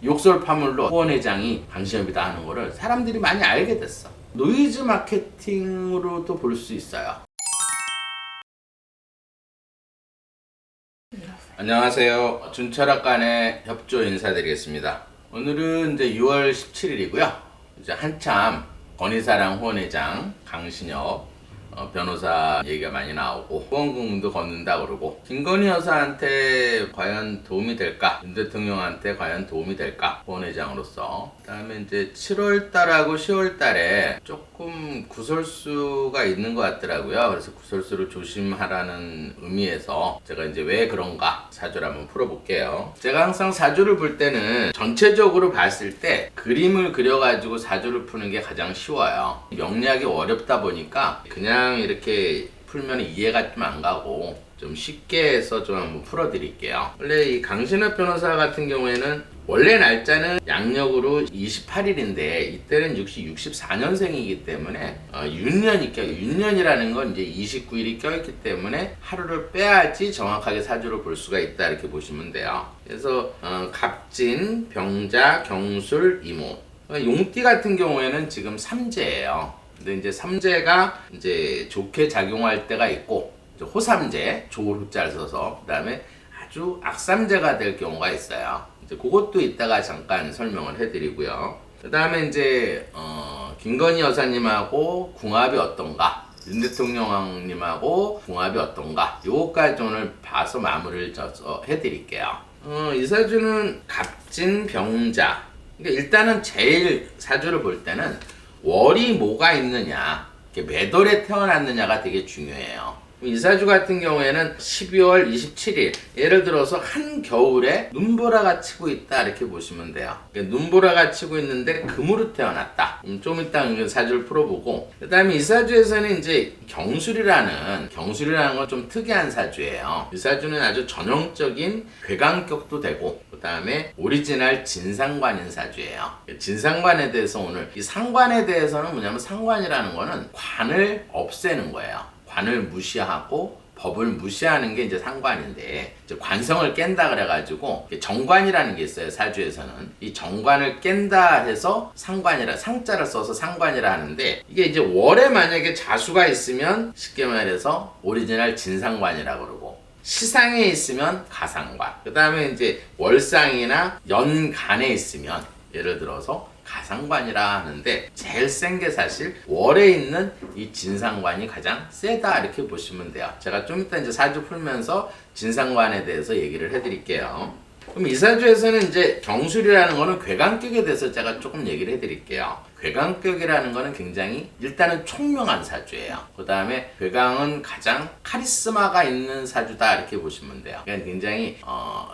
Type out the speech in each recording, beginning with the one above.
욕설 파물로 후원 회장이 강신엽이다 하는 거를 사람들이 많이 알게 됐어. 노이즈 마케팅으로도 볼 수 있어요. 안녕하세요. 준철학관의 협조 인사드리겠습니다. 오늘은 이제 6월 17일이고요. 이제 한참 건희사랑 후원회장 강신엽 변호사 얘기가 많이 나오고 후원금도 걷는다 그러고 김건희 여사한테 과연 도움이 될까? 윤 대통령한테 과연 도움이 될까? 후원회장으로서. 그 다음에 이제 7월달하고 10월달에 조금 구설수가 있는 것 같더라고요. 그래서 구설수를 조심하라는 의미에서 제가 이제 왜 그런가 사주를 한번 풀어볼게요. 제가 항상 사주를 볼 때는 전체적으로 봤을 때 그림을 그려가지고 사주를 푸는 게 가장 쉬워요. 명리학이 어렵다 보니까 그냥 이렇게 풀면 이해가 좀 안 가고 좀 쉽게 해서 좀 한번 풀어드릴게요. 원래 이 강신엽 변호사 같은 경우에는 원래 날짜는 양력으로 28일인데 이때는 64년생이기 때문에 윤년이라는 건 이제 29일이 껴있기 때문에 하루를 빼야지 정확하게 사주를 볼 수가 있다 이렇게 보시면 돼요. 그래서 갑진, 병자, 경술, 이모. 용띠 같은 경우에는 지금 삼재예요. 근데 이제 삼재가 이제 좋게 작용할 때가 있고 호삼재, 좋을 호자를 써서 그 다음에 아주 악삼재가 될 경우가 있어요. 이제 그것도 이따가 잠깐 설명을 해드리고요. 그 다음에 이제 김건희 여사님하고 궁합이 어떤가, 윤 대통령님하고 궁합이 어떤가, 요거까지 오늘 봐서 마무리를 져서 해드릴게요. 이 사주는 갑진, 병자. 그러니까 일단은 제일 사주를 볼 때는 월이 뭐가 있느냐, 매월에 태어났느냐가 되게 중요해요. 이 사주 같은 경우에는 12월 27일, 예를 들어서 한겨울에 눈보라가 치고 있다 이렇게 보시면 돼요. 눈보라가 치고 있는데 금으로 태어났다. 좀 이따 사주를 풀어보고, 그 다음에 이 사주에서는 이제 경술이라는 건 좀 특이한 사주예요. 이 사주는 아주 전형적인 괴강격도 되고, 그 다음에 오리지널 진상관인 사주예요. 진상관에 대해서 오늘, 이 상관에 대해서는 뭐냐면, 상관이라는 거는 관을 없애는 거예요. 관을 무시하고 법을 무시하는 게 이제 상관인데, 이제 관성을 깬다 그래가지고 정관이라는 게 있어요. 사주에서는 이 정관을 깬다 해서 상관이라, 상자를 써서 상관이라 하는데, 이게 이제 월에 만약에 자수가 있으면 쉽게 말해서 오리지널 진상관이라고 그러고, 시상에 있으면 가상관, 그 다음에 이제 월상이나 연간에 있으면 예를 들어서 가상관이라 하는데, 제일 센 게 사실 월에 있는 이 진상관이 가장 세다 이렇게 보시면 돼요. 제가 좀 이따 이제 사주 풀면서 진상관에 대해서 얘기를 해드릴게요. 그럼 이 사주에서는 이제 경술이라는 거는 괴강격에 대해서 제가 조금 얘기를 해드릴게요. 괴강격이라는 거는 굉장히 일단은 총명한 사주예요. 그 다음에 괴강은 가장 카리스마가 있는 사주다 이렇게 보시면 돼요. 그러니까 굉장히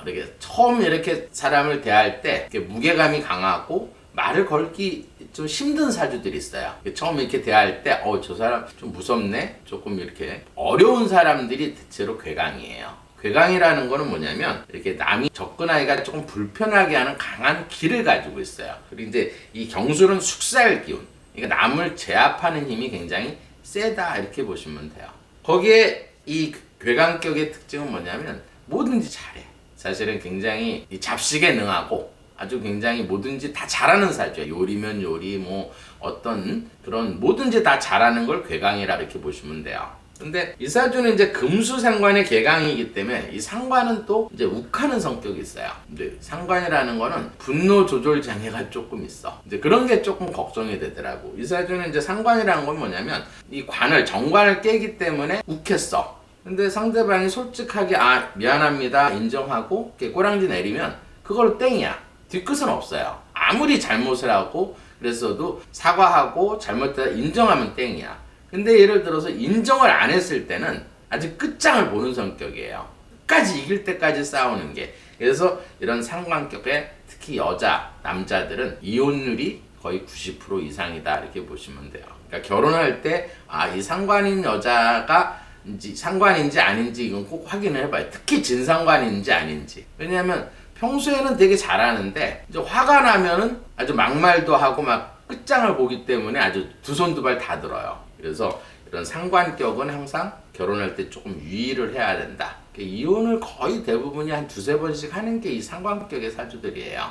이렇게 처음 이렇게 사람을 대할 때 이렇게 무게감이 강하고 말을 걸기 좀 힘든 사주들이 있어요. 처음 이렇게 대할 때 저 사람 좀 무섭네, 조금 이렇게 어려운 사람들이 대체로 괴강이에요. 괴강이라는 거는 뭐냐면, 이렇게 남이 접근하기가 조금 불편하게 하는 강한 기를 가지고 있어요. 그리고 이제 이 경술은 숙살 기운, 그러니까 남을 제압하는 힘이 굉장히 세다 이렇게 보시면 돼요. 거기에 이 괴강격의 특징은 뭐냐면 뭐든지 잘해. 사실은 굉장히 이 잡식에 능하고 아주 굉장히 뭐든지 다 잘하는 사주예요. 요리면 요리, 뭐 어떤 그런 뭐든지 다 잘하는 걸 괴강이라 이렇게 보시면 돼요. 근데 이 사주는 이제 금수상관의 개강이기 때문에 이 상관은 또 이제 욱하는 성격이 있어요. 근데 상관이라는 거는 분노 조절 장애가 조금 있어. 이제 그런 게 조금 걱정이 되더라고. 이 사주는 이제 상관이라는 건 뭐냐면, 이 정관을 깨기 때문에 욱했어. 근데 상대방이 솔직하게 미안합니다 인정하고 꼬랑지 내리면 그걸로 땡이야. 뒤끝은 없어요. 아무리 잘못을 하고 그랬어도 사과하고 잘못했다 인정하면 땡이야. 근데 예를 들어서 인정을 안 했을 때는 아직 끝장을 보는 성격이에요. 끝까지 이길 때까지 싸우는 게. 그래서 이런 상관격에 특히 남자들은 이혼율이 거의 90% 이상이다 이렇게 보시면 돼요. 그러니까 결혼할 때 이 상관인 여자가 상관인지 아닌지 이건 꼭 확인을 해봐요. 특히 진상관인지 아닌지. 왜냐하면 평소에는 되게 잘하는데 이제 화가 나면은 아주 막말도 하고 막 끝장을 보기 때문에 아주 두 손 두 발 다 들어요. 그래서 이런 상관격은 항상 결혼할 때 조금 유의를 해야 된다. 이혼을 거의 대부분이 한 두세 번씩 하는 게 이 상관격의 사주들이에요.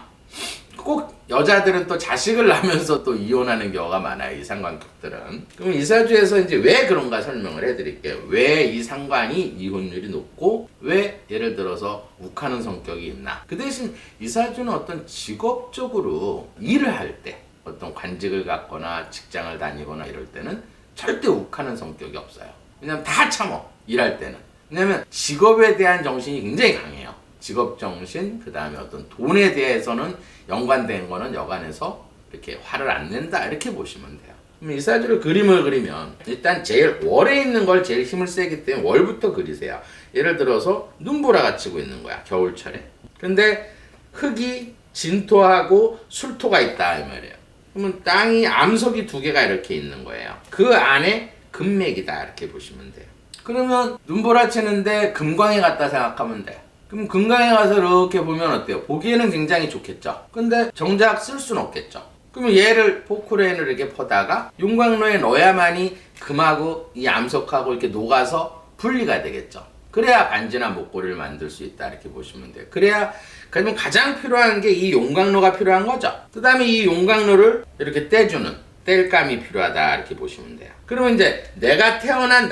여자들은 또 자식을 낳으면서 또 이혼하는 경우가 많아요. 이 상관격들은. 그럼 이 사주에서 이제 왜 그런가 설명을 해드릴게요. 왜 이 상관이 이혼율이 높고 왜 예를 들어서 욱하는 성격이 있나. 그 대신 이 사주는 어떤 직업적으로 일을 할 때 어떤 관직을 갖거나 직장을 다니거나 이럴 때는 절대 욱하는 성격이 없어요. 왜냐면 다 참어. 일할 때는. 왜냐면 직업에 대한 정신이 굉장히 강해요. 직업 정신, 그 다음에 어떤 돈에 대해서는 연관된 거는 여간해서 이렇게 화를 안 낸다 이렇게 보시면 돼요. 그럼 이 사주를 그림을 그리면 일단 제일 월에 있는 걸 제일 힘을 세기 때문에 월부터 그리세요. 예를 들어서 눈보라가 치고 있는 거야, 겨울철에. 근데 흙이 진토하고 술토가 있다 이 말이에요. 그러면 땅이 암석이 2개가 이렇게 있는 거예요. 그 안에 금맥이다 이렇게 보시면 돼요. 그러면 눈보라 치는데 금광에 갔다 생각하면 돼. 그럼 금강에 가서 이렇게 보면 어때요? 보기에는 굉장히 좋겠죠. 근데 정작 쓸 수는 없겠죠. 그러면 얘를 포크레인을 이렇게 퍼다가 용광로에 넣어야만이 금하고 이 암석하고 이렇게 녹아서 분리가 되겠죠. 그래야 반지나 목걸이를 만들 수 있다 이렇게 보시면 돼요. 그래야 그러면 가장 필요한 게 이 용광로가 필요한 거죠. 그 다음에 이 용광로를 이렇게 떼주는 뗄감이 필요하다 이렇게 보시면 돼요. 그러면 이제 내가 태어난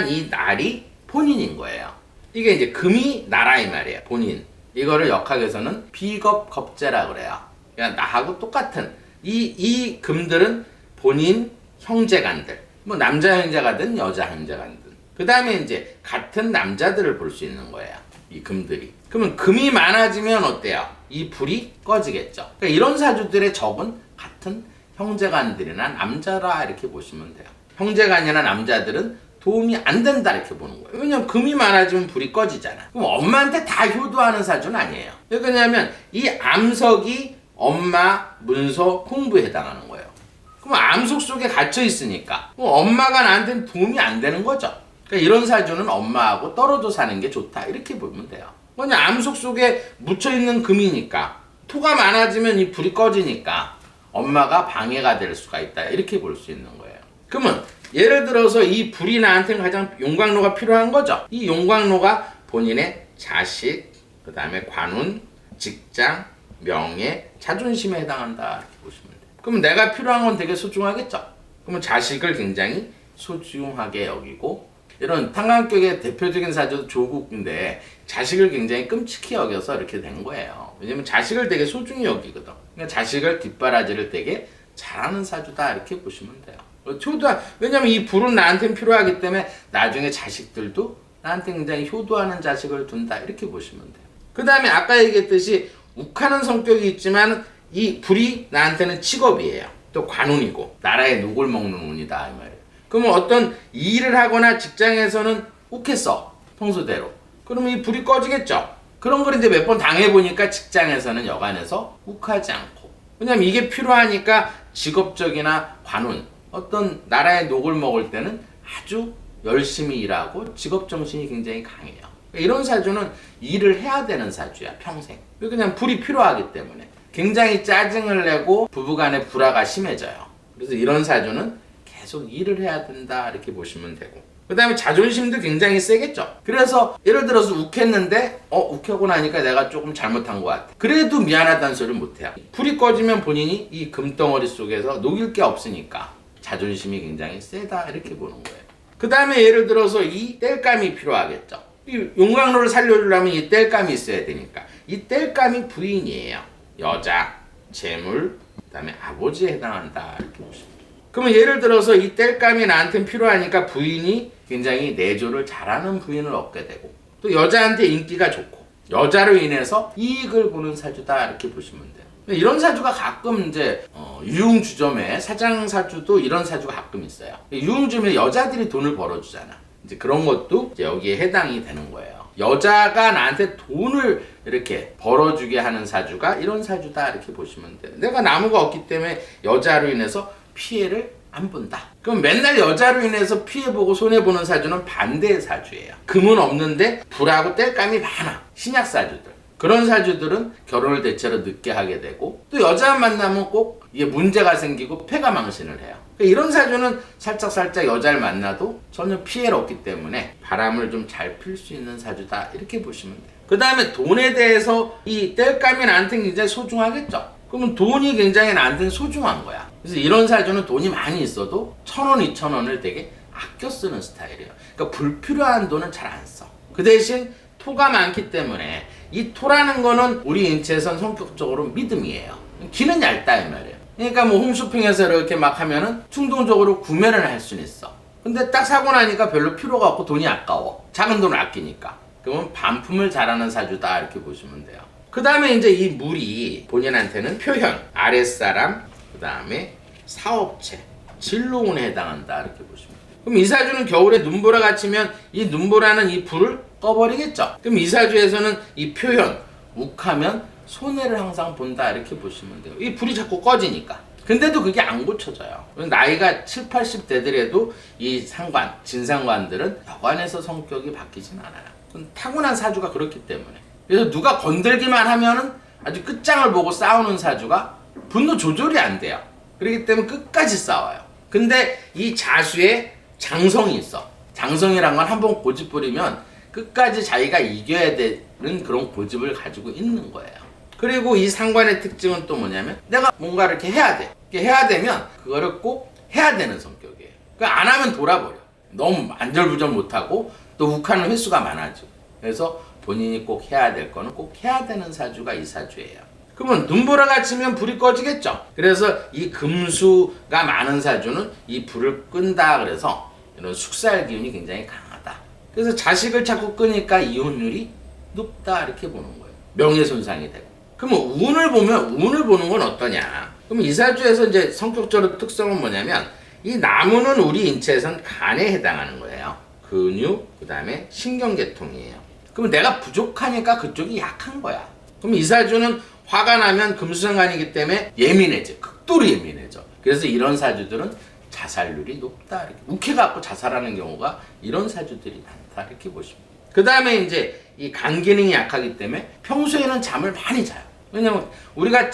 이 날이 본인인 거예요. 이게 이제 금이 나라 이 말이에요. 본인. 이거를 역학에서는 비겁겁제라 그래요. 그냥 나하고 똑같은 이 금들은 본인 형제간들. 뭐 남자 형제가든 여자 형제간든. 그 다음에 이제 같은 남자들을 볼 수 있는 거예요. 이 금들이. 그러면 금이 많아지면 어때요? 이 불이 꺼지겠죠. 그러니까 이런 사주들의 적은 같은 형제간들이나 남자라 이렇게 보시면 돼요. 형제간이나 남자들은 도움이 안 된다 이렇게 보는 거예요. 왜냐면 금이 많아지면 불이 꺼지잖아. 그럼 엄마한테 다 효도하는 사주는 아니에요. 왜 그러냐면 이 암석이 엄마, 문서, 공부에 해당하는 거예요. 그럼 암석 속에 갇혀 있으니까 그럼 엄마가 나한테는 도움이 안 되는 거죠. 그러니까 이런 사주는 엄마하고 떨어져 사는 게 좋다 이렇게 보면 돼요. 그냥 암석 속에 묻혀있는 금이니까 토가 많아지면 이 불이 꺼지니까 엄마가 방해가 될 수가 있다 이렇게 볼 수 있는 거예요. 그러면 예를 들어서 이 불이 나한테는 가장 용광로가 필요한 거죠. 이 용광로가 본인의 자식, 그 다음에 관운, 직장, 명예, 자존심에 해당한다 이렇게 보시면 돼요. 그럼 내가 필요한 건 되게 소중하겠죠. 그러면 자식을 굉장히 소중하게 여기고 이런 탄광격의 대표적인 사주도 조국인데 자식을 굉장히 끔찍히 여겨서 이렇게 된 거예요. 왜냐면 자식을 되게 소중히 여기거든. 그러니까 자식을 뒷바라지를 되게 잘하는 사주다 이렇게 보시면 돼요. 왜냐면 이 불은 나한테는 필요하기 때문에 나중에 자식들도 나한테 굉장히 효도하는 자식을 둔다 이렇게 보시면 돼요. 그 다음에 아까 얘기했듯이 욱하는 성격이 있지만 이 불이 나한테는 직업이에요. 또 관운이고 나라의 녹을 먹는 운이다 이 말이에요. 그러면 어떤 일을 하거나 직장에서는 욱했어 평소대로. 그러면 이 불이 꺼지겠죠. 그런 걸 이제 몇 번 당해보니까 직장에서는 여간해서 욱하지 않고. 왜냐면 이게 필요하니까 직업적이나 관운 어떤 나라의 녹을 먹을 때는 아주 열심히 일하고 직업정신이 굉장히 강해요. 이런 사주는 일을 해야 되는 사주야 평생. 그냥 불이 필요하기 때문에 굉장히 짜증을 내고 부부간의 불화가 심해져요. 그래서 이런 사주는 계속 일을 해야 된다 이렇게 보시면 되고, 그 다음에 자존심도 굉장히 세겠죠. 그래서 예를 들어서 욱했는데 욱하고 나니까 내가 조금 잘못한 것 같아. 그래도 미안하다는 소리를 못해요. 불이 꺼지면 본인이 이 금덩어리 속에서 녹일 게 없으니까 자존심이 굉장히 세다 이렇게 보는 거예요. 그 다음에 예를 들어서 이 뗄감이 필요하겠죠. 이 용광로를 살려주려면 이 뗄감이 있어야 되니까 이 뗄감이 부인이에요. 여자, 재물, 그 다음에 아버지에 해당한다 이렇게 보시면. 그러면 예를 들어서 이 뗄감이 나한테는 필요하니까 부인이 굉장히 내조를 잘하는 부인을 얻게 되고 또 여자한테 인기가 좋고 여자로 인해서 이익을 보는 사주다 이렇게 보시면 돼요. 이런 사주가 가끔 이제 유흥주점에 사장 사주도 이런 사주가 가끔 있어요. 유흥주점에 여자들이 돈을 벌어주잖아. 이제 그런 것도 이제 여기에 해당이 되는 거예요. 여자가 나한테 돈을 이렇게 벌어주게 하는 사주가 이런 사주다 이렇게 보시면 돼요. 내가 나무가 없기 때문에 여자로 인해서 피해를 안 본다. 그럼 맨날 여자로 인해서 피해보고 손해보는 사주는 반대의 사주예요. 금은 없는데 불하고 뗄감이 많아. 신약 사주들. 그런 사주들은 결혼을 대체로 늦게 하게 되고 또 여자 만나면 꼭 이게 문제가 생기고 폐가 망신을 해요. 그러니까 이런 사주는 살짝 여자를 만나도 전혀 피해를 없기 때문에 바람을 좀 잘 필 수 있는 사주다 이렇게 보시면 돼요. 그 다음에 돈에 대해서 이 뗄감이 나한테 굉장히 소중하겠죠. 그러면 돈이 굉장히 나한테는 소중한 거야. 그래서 이런 사주는 돈이 많이 있어도 1,000원, 2,000원을 되게 아껴 쓰는 스타일이에요. 그러니까 불필요한 돈은 잘 안 써. 그 대신 토가 많기 때문에 이 토라는 거는 우리 인체에선 성격적으로 믿음이에요. 기는 얇다 이 말이에요. 그러니까 뭐 홈쇼핑에서 이렇게 막 하면은 충동적으로 구매를 할 수는 있어. 근데 딱 사고 나니까 별로 필요가 없고 돈이 아까워. 작은 돈을 아끼니까. 그러면 반품을 잘하는 사주다 이렇게 보시면 돼요. 그 다음에 이제 이 물이 본인한테는 표현, 아랫사람, 그 다음에 사업체, 진로운에 해당한다 이렇게 보시면 돼요. 그럼 이 사주는 겨울에 눈보라 갇히면 이 눈보라는 이 불을 꺼버리겠죠. 그럼 이 사주에서는 이 표현, 욱하면 손해를 항상 본다 이렇게 보시면 돼요. 이 불이 자꾸 꺼지니까. 근데도 그게 안 고쳐져요. 나이가 7, 80대들에도 이 상관, 진상관들은 여관에서 성격이 바뀌진 않아요. 타고난 사주가 그렇기 때문에. 그래서 누가 건들기만 하면은 아주 끝장을 보고 싸우는 사주가 분노 조절이 안 돼요. 그렇기 때문에 끝까지 싸워요. 근데 이 자수에 장성이 있어. 장성이란 건 한번 고집 부리면 끝까지 자기가 이겨야 되는 그런 고집을 가지고 있는 거예요. 그리고 이 상관의 특징은 또 뭐냐면 내가 뭔가 이렇게 해야 돼. 이렇게 해야 되면 그거를 꼭 해야 되는 성격이에요. 그러니까 안 하면 돌아버려. 너무 안절부절 못하고 또 욱하는 횟수가 많아지고. 그래서 본인이 꼭 해야 될 거는 꼭 해야 되는 사주가 이 사주예요. 그러면 눈보라 갇히면 불이 꺼지겠죠. 그래서 이 금수가 많은 사주는 이 불을 끈다 그래서 이런 숙살 기운이 굉장히 강하다. 그래서 자식을 자꾸 끄니까 이혼율이 높다 이렇게 보는 거예요. 명예손상이 되고. 그러면 운을 보는 건 어떠냐? 그럼 이 사주에서 이제 성격적으로 특성은 뭐냐면 이 나무는 우리 인체에선 간에 해당하는 거예요. 근육, 그 다음에 신경계통이에요. 그럼 내가 부족하니까 그쪽이 약한 거야. 그럼 이 사주는 화가 나면 금수성간이기 때문에 예민해져. 극도로 예민해져. 그래서 이런 사주들은 자살률이 높다. 이렇게 욱해갖고 자살하는 경우가 이런 사주들이 많다. 이렇게 보십니다. 그 다음에 이제 이 간 기능이 약하기 때문에 평소에는 잠을 많이 자요. 왜냐면 우리가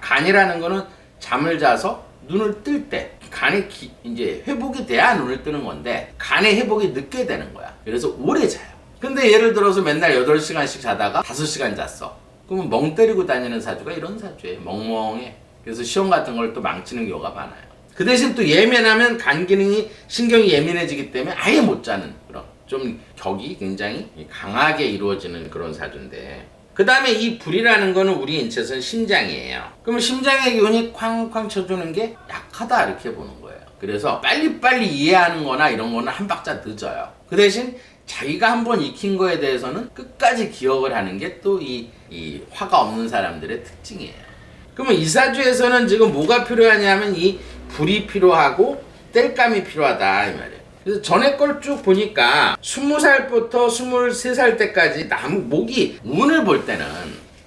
간이라는 거는 잠을 자서 눈을 뜰 때 간이 이제 회복이 돼야 눈을 뜨는 건데 간의 회복이 늦게 되는 거야. 그래서 오래 자요. 근데 예를 들어서 맨날 8시간씩 자다가 5시간 잤어. 그러면 멍 때리고 다니는 사주가 이런 사주예요. 멍멍해. 그래서 시험 같은 걸 또 망치는 경우가 많아요. 그 대신 또 예민하면 간 기능이 신경이 예민해지기 때문에 아예 못 자는 그런 좀 격이 굉장히 강하게 이루어지는 그런 사주인데 그 다음에 이 불이라는 거는 우리 인체에서는 심장이에요. 그러면 심장의 기운이 쾅쾅 쳐주는 게 약하다 이렇게 보는 거예요. 그래서 빨리빨리 이해하는 거나 이런 거는 한 박자 늦어요. 그 대신 자기가 한번 익힌 거에 대해서는 끝까지 기억을 하는 게 또 이 화가 없는 사람들의 특징이에요. 그러면 이 사주에서는 지금 뭐가 필요하냐면 이 불이 필요하고 땔감이 필요하다 이 말이에요. 그래서 전에 걸 쭉 보니까 20살부터 23살 때까지 목이 운을 볼 때는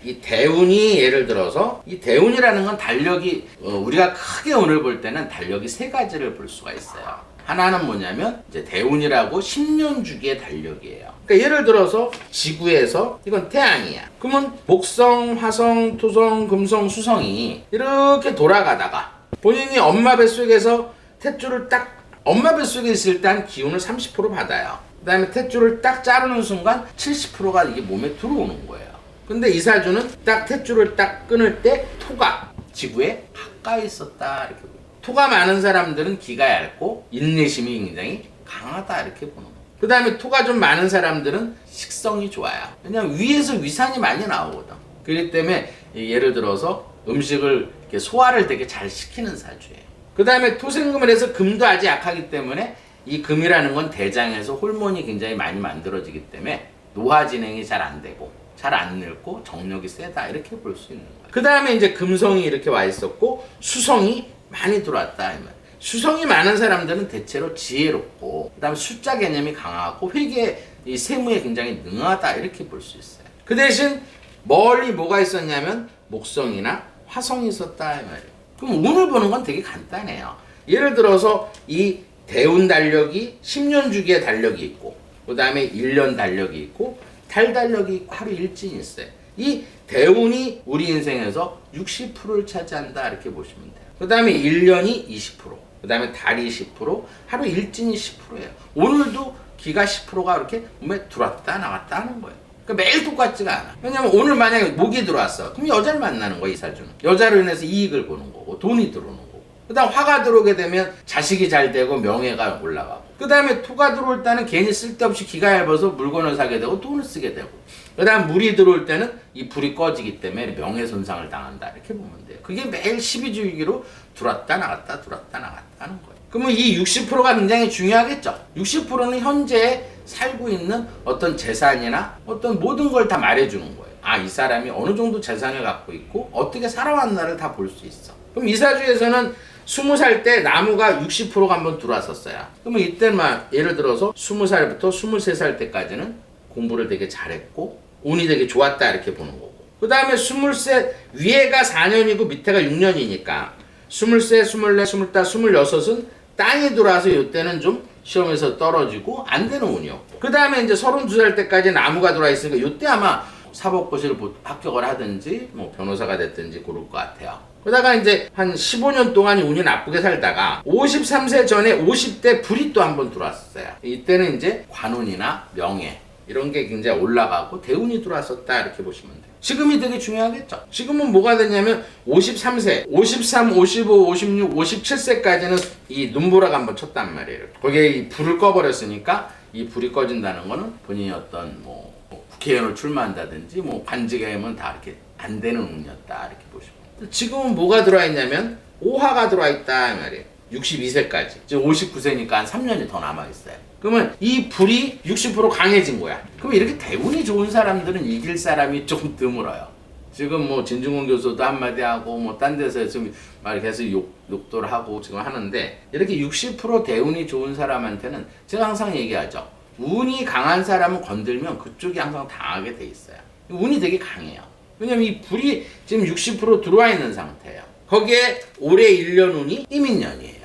이 대운이 예를 들어서 이 대운이라는 건 달력이 우리가 크게 운을 볼 때는 달력이 3가지를 볼 수가 있어요. 하나는 뭐냐면 이제 대운이라고 10년 주기의 달력이에요. 그러니까 예를 들어서 지구에서 이건 태양이야. 그러면 목성, 화성, 토성, 금성, 수성이 이렇게 돌아가다가 본인이 엄마 뱃속에서 탯줄을 딱 엄마 뱃속에 있을 때 한 기운을 30% 받아요. 그 다음에 탯줄을 딱 자르는 순간 70%가 이게 몸에 들어오는 거예요. 근데 이 사주는 딱 탯줄을 딱 끊을 때 토가 지구에 가까이 있었다 이렇게 보여요. 토가 많은 사람들은 기가 얇고 인내심이 굉장히 강하다 이렇게 보는 거예요. 그 다음에 토가 좀 많은 사람들은 식성이 좋아요. 왜냐면 위에서 위산이 많이 나오거든. 그렇기 때문에 예를 들어서 음식을 이렇게 소화를 되게 잘 시키는 사주예요. 그 다음에 토생금을 해서 금도 아직 약하기 때문에 이 금이라는 건 대장에서 호르몬이 굉장히 많이 만들어지기 때문에 노화 진행이 잘 안 되고 잘 안 늙고 정력이 세다 이렇게 볼 수 있는 거예요. 그 다음에 이제 금성이 이렇게 와 있었고 수성이 많이 들어왔다 이 말. 수성이 많은 사람들은 대체로 지혜롭고 그 다음에 숫자 개념이 강하고 회계 이 세무에 굉장히 능하다 이렇게 볼 수 있어요. 그 대신 멀리 뭐가 있었냐면 목성이나 화성이 있었다 이 말이에요. 그럼 운을 보는 건 되게 간단해요. 예를 들어서 이 대운 달력이 10년 주기의 달력이 있고 그 다음에 1년 달력이 있고 달 달력이 있고 하루 일진이 있어요. 이 대운이 우리 인생에서 60%를 차지한다 이렇게 보시면 돼요. 그 다음에 1년이 20%, 그 다음에 달이 10%, 하루 일진이 10%예요. 오늘도 기가 10%가 이렇게 몸에 들어왔다 나갔다 하는 거예요. 그러니까 매일 똑같지가 않아. 왜냐면 오늘 만약에 목이 들어왔어. 그럼 여자를 만나는 거야, 이사주는. 여자로 인해서 이익을 보는 거고 돈이 들어오는 거고. 그 다음 화가 들어오게 되면 자식이 잘 되고 명예가 올라가고. 그 다음에 토가 들어올 때는 괜히 쓸데없이 기가 얇아서 물건을 사게 되고 돈을 쓰게 되고. 그 다음 물이 들어올 때는 이 불이 꺼지기 때문에 명예손상을 당한다. 이렇게 보면 돼요. 그게 매일 12주기로 들어왔다 나갔다 들어왔다 나갔다 하는 거예요. 그러면 이 60%가 굉장히 중요하겠죠. 60%는 현재 살고 있는 어떤 재산이나 어떤 모든 걸 다 말해주는 거예요. 아, 이 사람이 어느 정도 재산을 갖고 있고 어떻게 살아왔나를 다 볼 수 있어. 그럼 이사주에서는 20살 때 나무가 60%가 한번 들어왔었어요. 그러면 이때는 예를 들어서 20살부터 23살 때까지는 공부를 되게 잘했고 운이 되게 좋았다 이렇게 보는 거고. 그 다음에 23 위에가 4년이고 밑에가 6년이니까 23, 24, 25, 26은 땅이 들어와서 이때는 좀 시험에서 떨어지고 안 되는 운이었고. 그 다음에 이제 32살 때까지 나무가 들어와 있으니까 이때 아마 사법고시를 합격을 하든지 뭐 변호사가 됐든지 그럴 것 같아요. 그러다가 이제 한 15년 동안 운이 나쁘게 살다가 53세 전에 50대 불이 또 한 번 들어왔어요. 이때는 이제 관운이나 명예 이런 게 굉장히 올라가고 대운이 들어왔었다 이렇게 보시면 돼요. 지금이 되게 중요하겠죠. 지금은 뭐가 되냐면 53세, 53, 55, 56, 57세까지는 이 눈보라가 한번 쳤단 말이에요. 거기에 이 불을 꺼버렸으니까 이 불이 꺼진다는 거는 본인이 어떤 뭐 국회의원을 출마한다든지 뭐 관직하면 다 이렇게 안 되는 운이었다 이렇게 보시면 돼요. 지금은 뭐가 들어와 있냐면 오화가 들어와 있다 이 말이에요. 62세까지. 지금 59세니까 한 3년이 더 남아 있어요. 그러면 이 불이 60% 강해진 거야. 그럼 이렇게 대운이 좋은 사람들은 이길 사람이 좀 드물어요. 지금 뭐 진중권 교수도 한마디 하고 뭐 딴 데서 지금 막 계속 욕도를 하고 지금 하는데 이렇게 60% 대운이 좋은 사람한테는 제가 항상 얘기하죠. 운이 강한 사람은 건들면 그쪽이 항상 당하게 돼 있어요. 운이 되게 강해요. 왜냐면 이 불이 지금 60% 들어와 있는 상태예요. 거기에 올해 1년 운이 이민년이에요.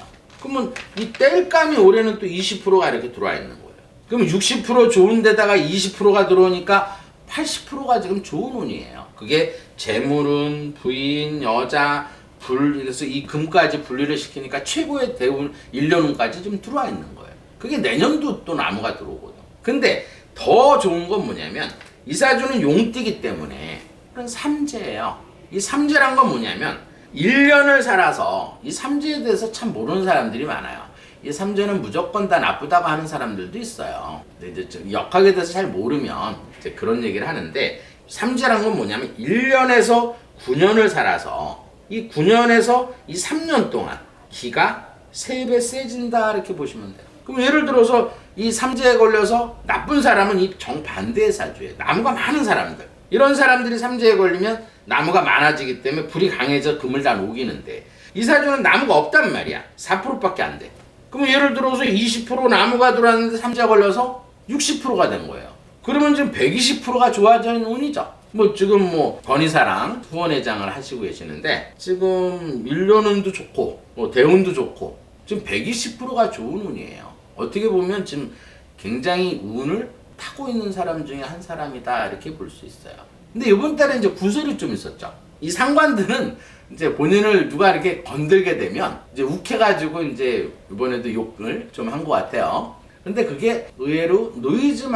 그러면 이 땔감이 올해는 또 20%가 이렇게 들어와 있는 거예요. 그럼 60% 좋은 데다가 20%가 들어오니까 80%가 지금 좋은 운이에요. 그게 재물운, 부인, 여자, 불, 그래서 이 금까지 분리를 시키니까 최고의 대운 1년 운까지 좀 들어와 있는 거예요. 그게 내년도 또 나무가 들어오거든. 근데 더 좋은 건 뭐냐면 이사주는 용띠기 때문에 그런 삼재예요. 이 삼재란 건 뭐냐면 1년을 살아서 이 삼재에 대해서 참 모르는 사람들이 많아요. 이 삼재는 무조건 다 나쁘다고 하는 사람들도 있어요. 근데 이제 좀 역학에 대해서 잘 모르면 이제 그런 얘기를 하는데 삼재란 건 뭐냐면 1년에서 9년을 살아서 이 9년에서 이 3년 동안 기가 3배 세진다 이렇게 보시면 돼요. 그럼 예를 들어서 이 삼재에 걸려서 나쁜 사람은 이 정반대의 사주예요. 나무가 많은 사람들. 이런 사람들이 삼재에 걸리면 나무가 많아지기 때문에 불이 강해져 금을 다 녹이는데 이 사주는 나무가 없단 말이야. 4%밖에 안 돼. 그럼 예를 들어서 20% 나무가 들어왔는데 삼재가 걸려서 60%가 된 거예요. 그러면 지금 120%가 좋아지는 운이죠. 뭐 지금 뭐 건의사랑 후원회장을 하시고 계시는데 지금 일년운도 좋고 뭐 대운도 좋고 지금 120%가 좋은 운이에요. 어떻게 보면 지금 굉장히 운을 타고 있는 사람 중에 한 사람이다 이렇게 볼 수 있어요. 근데 이번 달에 이제 구설이 좀 있었죠. 이 상관들은 이제 본인을 누가 이렇게 건들게 되면 이제 욱해가지고 이제 이번에도 욕을 좀 한 것 같아요. 근데 그게 의외로 노이즈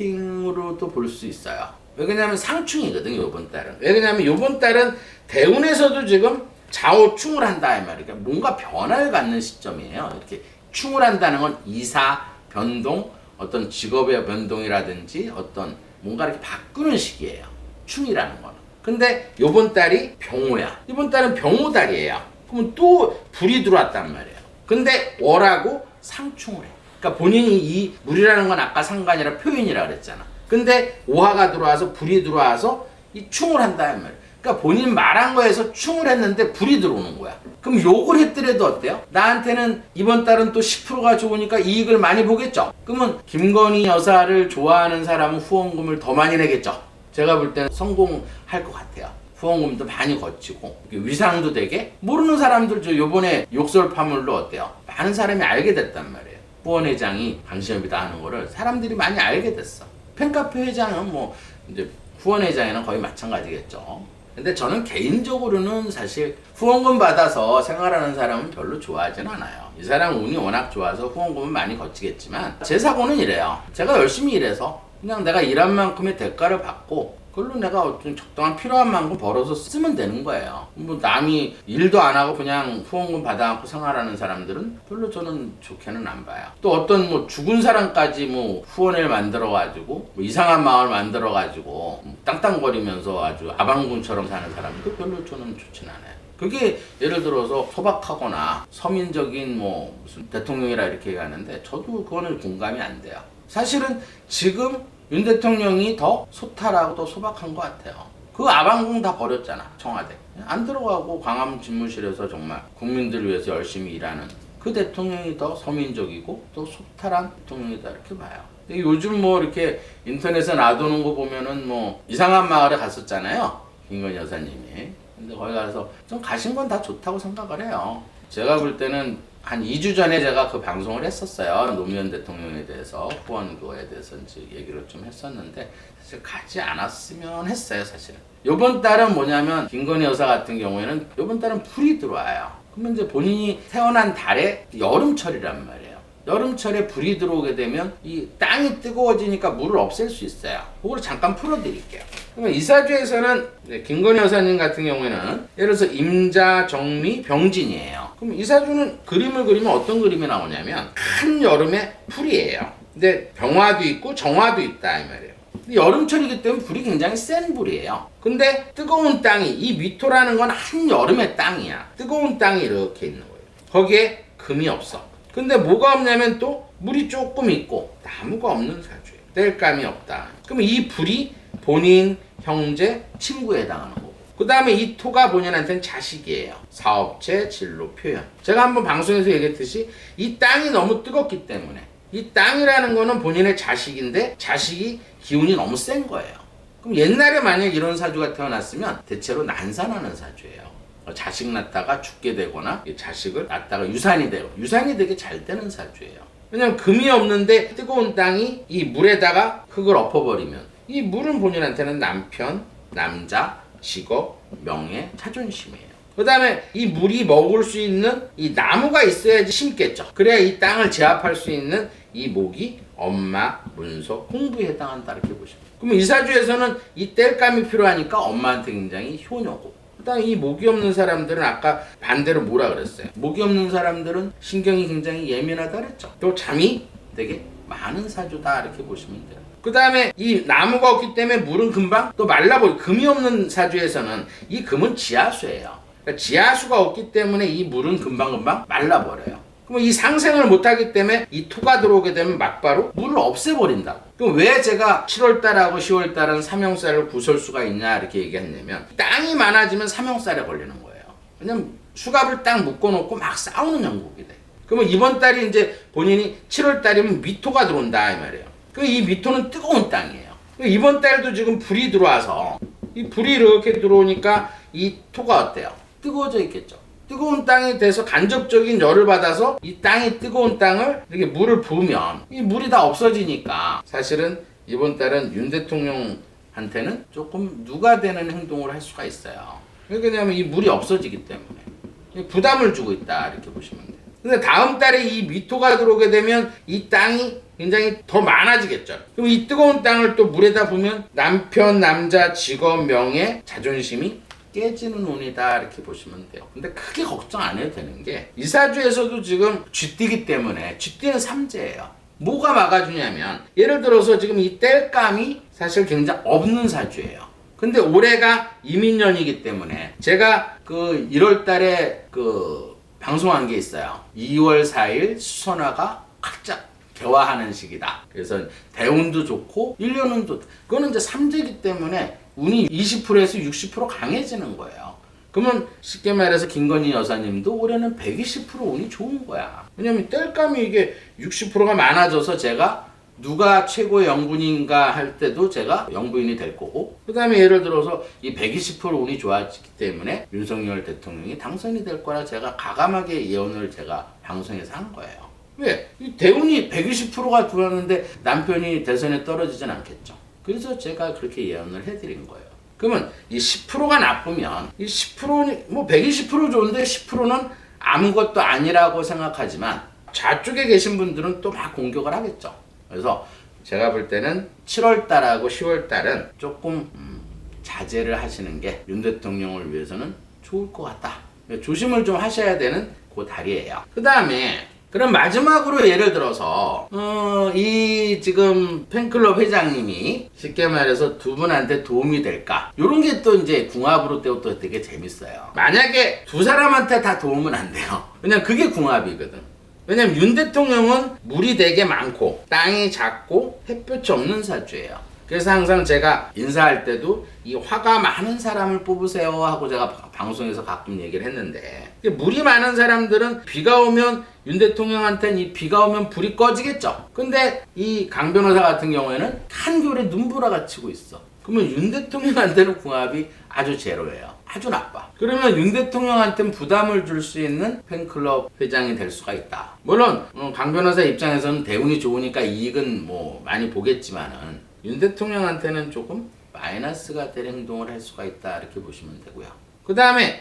마케팅으로도 볼 수 있어요. 왜 그러냐면 상충이거든요, 이번 달은. 왜 그러냐면 이번 달은 대운에서도 지금 좌우충을 한다 이 말이에요. 그러니까 뭔가 변화를 갖는 시점이에요. 이렇게 충을 한다는 건 이사, 변동, 어떤 직업의 변동이라든지 어떤 뭔가 이렇게 바꾸는 시기예요. 충이라는 거는. 근데 요번 달이 병호야. 이번 달은 병호달이에요. 그러면 또 불이 들어왔단 말이에요. 근데 월하고 상충을 해. 그러니까 본인이 이 물이라는 건 아까 상관이라 표현이라 그랬잖아. 근데 오화가 들어와서 불이 들어와서 이 충을 한다 이 말이에요. 그러니까 본인 말한 거에서 충을 했는데 불이 들어오는 거야. 그럼 욕을 했더라도 어때요? 나한테는 이번 달은 또 10%가 좋으니까 이익을 많이 보겠죠? 그러면 김건희 여사를 좋아하는 사람은 후원금을 더 많이 내겠죠? 제가 볼 때는 성공할 것 같아요. 후원금도 많이 거치고 위상도 되게 모르는 사람들 저 요번에 욕설 파물로 어때요? 많은 사람이 알게 됐단 말이에요. 후원회장이 강신엽이다 하는 거를 사람들이 많이 알게 됐어. 팬카페 회장은 뭐 이제 후원회장이랑 거의 마찬가지겠죠. 근데 저는 개인적으로는 사실 후원금 받아서 생활하는 사람은 별로 좋아하진 않아요. 이 사람 운이 워낙 좋아서 후원금은 많이 거치겠지만 제 사고는 이래요. 제가 열심히 일해서 그냥 내가 일한 만큼의 대가를 받고 그걸로 내가 어떤 적당한 필요한 만큼 벌어서 쓰면 되는 거예요. 뭐 남이 일도 안 하고 그냥 후원금 받아갖고 생활하는 사람들은 별로 저는 좋게는 안 봐요. 또 어떤 뭐 죽은 사람까지 뭐 후원을 만들어가지고 뭐 이상한 마을 만들어가지고 땅땅거리면서 아주 아방군처럼 사는 사람도 별로 저는 좋진 않아요. 그게 예를 들어서 소박하거나 서민적인 뭐 무슨 대통령이라 이렇게 얘기하는데 저도 그거는 공감이 안 돼요. 사실은 지금 윤 대통령이 더 소탈하고 더 소박한 것 같아요. 그 아방궁 다 버렸잖아, 청와대. 안 들어가고 광화문 집무실에서 정말 국민들을 위해서 열심히 일하는 그 대통령이 더 서민적이고 더 소탈한 대통령이다 이렇게 봐요. 근데 요즘 뭐 이렇게 인터넷에 놔두는 거 보면은 뭐 이상한 마을에 갔었잖아요, 김건희 여사님이. 근데 거기 가서 좀 가신 건 다 좋다고 생각을 해요. 제가 볼 때는 한 2주 전에 제가 그 방송을 했었어요. 노무현 대통령에 대해서 후원 그거에 대해서 이제 얘기를 좀 했었는데 사실 가지 않았으면 했어요, 사실은. 요번 달은 뭐냐면 김건희 여사 같은 경우에는 요번 달은 불이 들어와요. 그러면 이제 본인이 태어난 달에 여름철이란 말이에요. 여름철에 불이 들어오게 되면 이 땅이 뜨거워지니까 물을 없앨 수 있어요. 그걸 잠깐 풀어드릴게요. 그러면 이사주에서는 김건희 여사님 같은 경우에는 예를 들어서 임자, 정미, 병진이에요. 그럼 이사주는 그림을 그리면 어떤 그림이 나오냐면 한여름에 불이에요. 근데 병화도 있고 정화도 있다 이 말이에요. 여름철이기 때문에 불이 굉장히 센 불이에요. 근데 뜨거운 땅이 이 미토라는 건 한여름의 땅이야. 뜨거운 땅이 이렇게 있는 거예요. 거기에 금이 없어. 근데 뭐가 없냐면 또 물이 조금 있고 나무가 없는 사주예요. 땔감이 없다. 그럼 이 불이 본인, 형제, 친구에 해당하는 거고 그 다음에 이 토가 본인한테는 자식이에요. 사업체, 진로, 표현. 제가 한번 방송에서 얘기했듯이 이 땅이 너무 뜨겁기 때문에 이 땅이라는 거는 본인의 자식인데 자식이 기운이 너무 센 거예요. 그럼 옛날에 만약 이런 사주가 태어났으면 대체로 난산하는 사주예요. 자식 낳다가 죽게 되거나 자식을 낳다가 유산이 되고 유산이 되게 잘 되는 사주예요. 왜냐면 금이 없는데 뜨거운 땅이 이 물에다가 흙을 엎어버리면 이 물은 본인한테는 남편, 남자, 직업, 명예, 자존심이에요. 그 다음에 이 물이 먹을 수 있는 이 나무가 있어야지 심겠죠. 그래야 이 땅을 제압할 수 있는 이 목이 엄마, 문서, 공부에 해당한다 이렇게 보시면 돼요. 그러면 이 사주에서는 이 땔감이 필요하니까 엄마한테 굉장히 효녀고 그다음에 이 목이 없는 사람들은 아까 반대로 뭐라 그랬어요? 목이 없는 사람들은 신경이 굉장히 예민하다 그랬죠. 또 잠이 되게 많은 사주다 이렇게 보시면 돼요. 그 다음에 이 나무가 없기 때문에 물은 금방 또 말라버려. 금이 없는 사주에서는 이 금은 지하수예요. 그러니까 지하수가 없기 때문에 이 물은 금방금방 말라버려요. 그럼 이 상생을 못하기 때문에 이 토가 들어오게 되면 막바로 물을 없애버린다고. 그럼 왜 제가 7월달하고 10월달은 삼형살을 구설수가 있냐 이렇게 얘기했냐면 땅이 많아지면 삼형살에 걸리는 거예요. 왜냐면 수갑을 딱 묶어놓고 막 싸우는 형국이 돼. 그러면 이번 달이 이제 본인이 7월달이면 미토가 들어온다 이 말이에요. 이 미토는 뜨거운 땅이에요. 이번 달도 지금 불이 들어와서 이 불이 이렇게 들어오니까 이 토가 어때요? 뜨거워져 있겠죠. 뜨거운 땅이 돼서 간접적인 열을 받아서 이 땅이 뜨거운 땅을 이렇게 물을 부으면 이 물이 다 없어지니까 사실은 이번 달은 윤 대통령한테는 조금 누가 되는 행동을 할 수가 있어요. 왜냐하면 이 물이 없어지기 때문에 부담을 주고 있다 이렇게 보시면 돼요. 근데 다음 달에 이 미토가 들어오게 되면 이 땅이 굉장히 더 많아지겠죠. 그럼 이 뜨거운 땅을 또 물에다 부으면 남편, 남자, 직업, 명예, 자존심이 깨지는 운이다 이렇게 보시면 돼요. 근데 크게 걱정 안 해도 되는 게 이 사주에서도 지금 쥐띠기 때문에 쥐띠는 삼재예요. 뭐가 막아주냐면 예를 들어서 지금 이 땔감이 사실 굉장히 없는 사주예요. 근데 올해가 이민년이기 때문에 제가 그 1월 달에 그 방송한 게 있어요. 2월 4일 수선화가 활짝 개화하는 시기다. 그래서 대운도 좋고 1년은 좋다. 그거는 이제 삼재이기 때문에 운이 20%에서 60% 강해지는 거예요. 그러면 쉽게 말해서 김건희 여사님도 올해는 120% 운이 좋은 거야. 왜냐면 땔감이 이게 60%가 많아져서 제가 누가 최고의 영부인인가 할 때도 제가 영부인이 될 거고 그 다음에 예를 들어서 이 120% 운이 좋아지기 때문에 윤석열 대통령이 당선이 될 거라 제가 가감하게 예언을 제가 방송에서 한 거예요. 왜? 이 대운이 120%가 들어왔는데 남편이 대선에 떨어지진 않겠죠. 그래서 제가 그렇게 예언을 해드린 거예요. 그러면 이 10%가 나쁘면 이 10%는 뭐 120% 좋은데 10%는 아무것도 아니라고 생각하지만 좌쪽에 계신 분들은 또 막 공격을 하겠죠. 그래서 제가 볼 때는 7월달하고 10월달은 조금 자제를 하시는 게 윤 대통령을 위해서는 좋을 것 같다. 조심을 좀 하셔야 되는 그 달이에요. 그 다음에 그럼 마지막으로 예를 들어서 이 지금 팬클럽 회장님이 쉽게 말해서 두 분한테 도움이 될까? 요런 게 또 이제 궁합으로 또 되게 재밌어요. 만약에 두 사람한테 다 도움은 안 돼요. 왜냐면 그게 궁합이거든. 왜냐면 윤 대통령은 물이 되게 많고 땅이 작고 햇볕이 없는 사주예요. 그래서 항상 제가 인사할 때도 이 화가 많은 사람을 뽑으세요 하고 제가 방송에서 가끔 얘기를 했는데, 물이 많은 사람들은 비가 오면 윤 대통령한테는 이 비가 오면 불이 꺼지겠죠. 근데 이 강 변호사 같은 경우에는 한겨울에 눈보라가 치고 있어. 그러면 윤 대통령한테는 궁합이 아주 제로예요. 아주 나빠. 그러면 윤 대통령한테는 부담을 줄 수 있는 팬클럽 회장이 될 수가 있다. 물론 강 변호사 입장에서는 대운이 좋으니까 이익은 뭐 많이 보겠지만은 윤 대통령한테는 조금 마이너스가 될 행동을 할 수가 있다, 이렇게 보시면 되고요. 그 다음에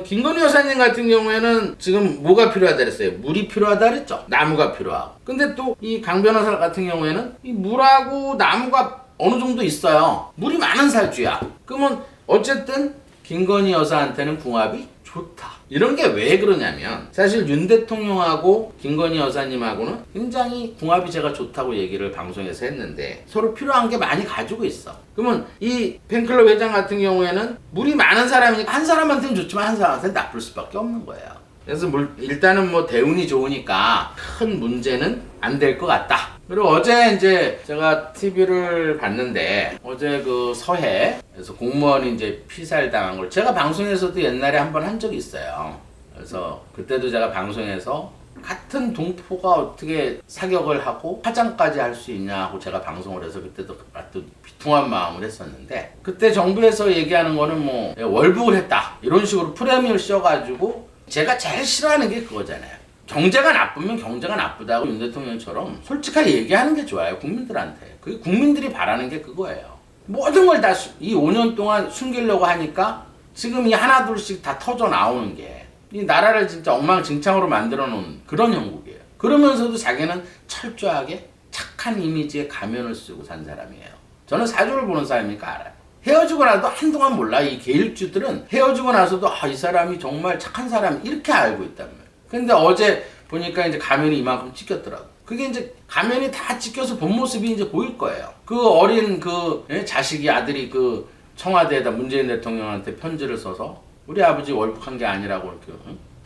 김건희 여사님 같은 경우에는 지금 뭐가 필요하다 그랬어요? 물이 필요하다 그랬죠? 나무가 필요하고. 근데 또 이 강 변호사 같은 경우에는 이 물하고 나무가 어느 정도 있어요. 물이 많은 사주야. 그러면 어쨌든 김건희 여사한테는 궁합이 좋다. 이런 게 왜 그러냐면 사실 윤 대통령하고 김건희 여사님하고는 굉장히 궁합이 제가 좋다고 얘기를 방송에서 했는데 서로 필요한 게 많이 가지고 있어. 그러면 이 팬클럽 회장 같은 경우에는 물이 많은 사람이니까 한 사람한테는 좋지만 한 사람한테는 나쁠 수밖에 없는 거예요. 그래서 일단은 뭐 대운이 좋으니까 큰 문제는 안 될 것 같다. 그리고 어제 이제 제가 TV를 봤는데 어제 그 서해에서 공무원이 이제 피살당한 걸 제가 방송에서도 옛날에 한번 한 적이 있어요. 그래서 그때도 제가 방송에서 같은 동포가 어떻게 사격을 하고 화장까지 할 수 있냐고 제가 방송을 해서 그때도 아주 비통한 마음을 했었는데, 그때 정부에서 얘기하는 거는 뭐 월북을 했다 이런 식으로 프레임을 씌워가지고 제가 제일 싫어하는 게 그거잖아요. 경제가 나쁘면 경제가 나쁘다고 윤 대통령처럼 솔직하게 얘기하는 게 좋아요, 국민들한테. 그게 국민들이 바라는 게 그거예요. 모든 걸 다 이 5년 동안 숨기려고 하니까 지금 이 하나둘씩 다 터져 나오는 게 이 나라를 진짜 엉망진창으로 만들어 놓은 그런 형국이에요. 그러면서도 자기는 철저하게 착한 이미지의 가면을 쓰고 산 사람이에요. 저는 사주를 보는 사람이니까 알아요. 헤어지고 나도 한동안 몰라. 이 계일주들은 헤어지고 나서도 이 사람이 정말 착한 사람 이렇게 알고 있단 말이에요. 근데 어제 보니까 이제 가면이 이만큼 찍혔더라고. 그게 이제 가면이 다 찍혀서 본 모습이 이제 보일 거예요. 그 어린 그 자식이 아들이 그 청와대에다 문재인 대통령한테 편지를 써서 우리 아버지 월북한 게 아니라고 이렇게.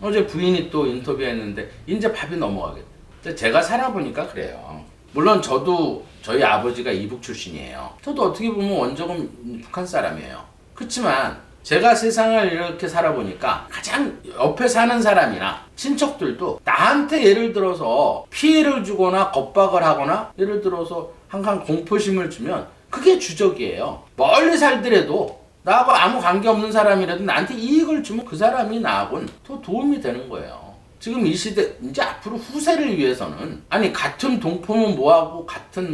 어제 부인이 또 인터뷰했는데 이제 밥이 넘어가겠다. 제가 살아보니까 그래요. 물론 저도 저희 아버지가 이북 출신이에요. 저도 어떻게 보면 원적은 북한 사람이에요. 그렇지만 제가 세상을 이렇게 살아보니까 가장 옆에 사는 사람이나 친척들도 나한테 예를 들어서 피해를 주거나 겁박을 하거나 예를 들어서 항상 공포심을 주면 그게 주적이에요. 멀리 살더라도 나하고 아무 관계없는 사람이라도 나한테 이익을 주면 그 사람이 나하고는 더 도움이 되는 거예요. 지금 이 시대 이제 앞으로 후세를 위해서는 아니 같은 동포면 뭐하고 같은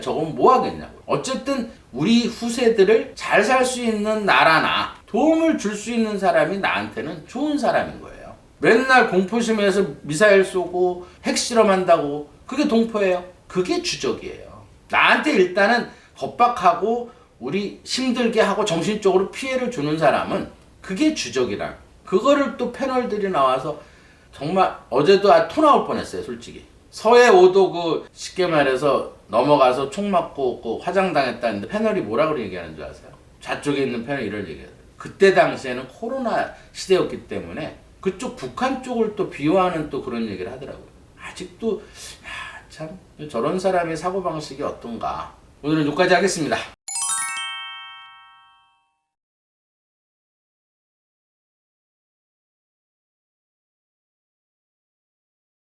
저건 뭐하겠냐고. 어쨌든 우리 후세들을 잘 살 수 있는 나라나 도움을 줄 수 있는 사람이 나한테는 좋은 사람인 거예요. 맨날 공포심에서 미사일 쏘고 핵실험한다고 그게 동포예요? 그게 주적이에요. 나한테 일단은 겁박하고 우리 힘들게 하고 정신적으로 피해를 주는 사람은 그게 주적이라. 그거를 또 패널들이 나와서 정말 어제도 토 나올 뻔했어요, 솔직히. 서해 5도 그 쉽게 말해서 넘어가서 총 맞고 그 화장당했다는데 패널이 뭐라고 얘기하는 줄 아세요? 좌쪽에 있는 패널이 이런 얘기해요. 그때 당시에는 코로나 시대였기 때문에 그쪽 북한 쪽을 또 비호하는 또 그런 얘기를 하더라고요. 아직도 참 저런 사람의 사고방식이 어떤가. 오늘은 여기까지 하겠습니다.